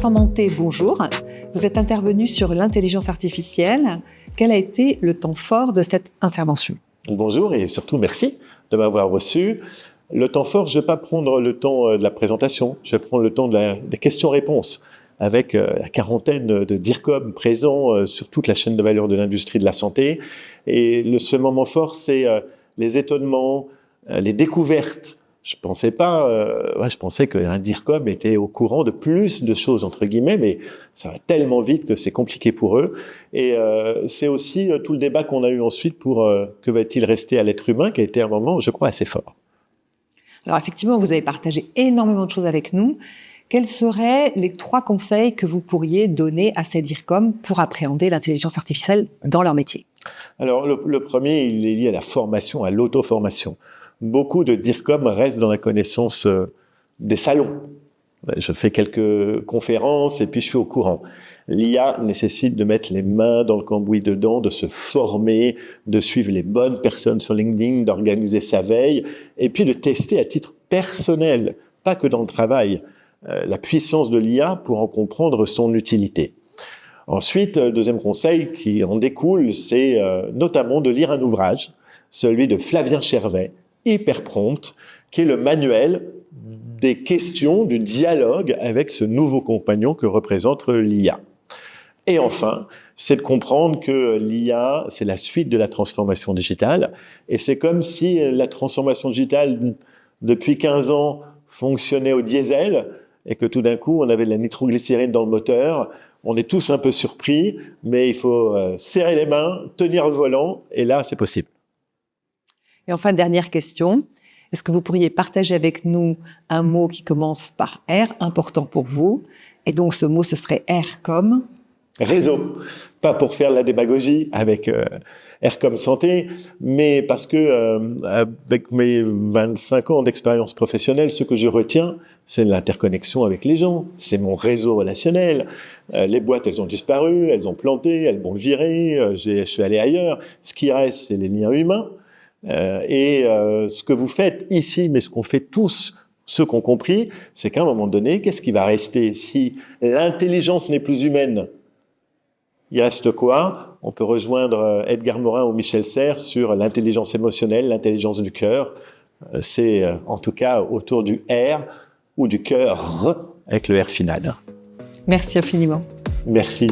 Vincent Montet, bonjour. Vous êtes intervenu sur l'intelligence artificielle. Quel a été le temps fort de cette intervention ? Bonjour et surtout merci de m'avoir reçu. Le temps fort, je ne vais pas prendre le temps de la présentation, je vais prendre le temps des questions-réponses avec la quarantaine de DIRCOM présents sur toute la chaîne de valeur de l'industrie de la santé. Et ce moment fort, c'est les étonnements, les découvertes. Je pensais qu'un DIRCOM était au courant de plus de choses, entre guillemets, mais ça va tellement vite que c'est compliqué pour eux. Et c'est aussi tout le débat qu'on a eu ensuite pour que va-t-il rester à l'être humain, qui a été un moment, je crois, assez fort. Alors effectivement, vous avez partagé énormément de choses avec nous. Quels seraient les 3 conseils que vous pourriez donner à ces DIRCOM pour appréhender l'intelligence artificielle dans leur métier ? Alors le premier, il est lié à la formation, à l'auto-formation. Beaucoup de DIRCOM restent dans la connaissance des salons. Je fais quelques conférences et puis je suis au courant. L'IA nécessite de mettre les mains dans le cambouis dedans, de se former, de suivre les bonnes personnes sur LinkedIn, d'organiser sa veille et puis de tester à titre personnel, pas que dans le travail, la puissance de l'IA pour en comprendre son utilité. Ensuite, deuxième conseil qui en découle, c'est notamment de lire un ouvrage, celui de Flavien Chervet, hyper prompt, qui est le manuel des questions, du dialogue avec ce nouveau compagnon que représente l'IA. Et enfin, c'est de comprendre que l'IA, c'est la suite de la transformation digitale, et c'est comme si la transformation digitale, depuis 15 ans, fonctionnait au diesel, et que tout d'un coup, on avait de la nitroglycérine dans le moteur. On est tous un peu surpris, mais il faut serrer les mains, tenir le volant, et là, c'est possible. Et enfin, dernière question. Est-ce que vous pourriez partager avec nous un mot qui commence par R, important pour vous ? Et donc, ce mot, ce serait R comme ? Réseau. Pas pour faire la démagogie avec R comme santé, mais parce que avec mes 25 ans d'expérience professionnelle, ce que je retiens, c'est l'interconnexion avec les gens. C'est mon réseau relationnel. Les boîtes, elles ont disparu, elles ont planté, elles m'ont viré, je suis allé ailleurs. Ce qui reste, c'est les liens humains. Ce que vous faites ici, mais ce qu'on fait tous, ceux qui ont compris, c'est qu'à un moment donné, qu'est-ce qui va rester ? Si l'intelligence n'est plus humaine, il reste quoi ? On peut rejoindre Edgar Morin ou Michel Serres sur l'intelligence émotionnelle, l'intelligence du cœur. C'est en tout cas autour du R ou du cœur avec le R final. Merci infiniment. Merci.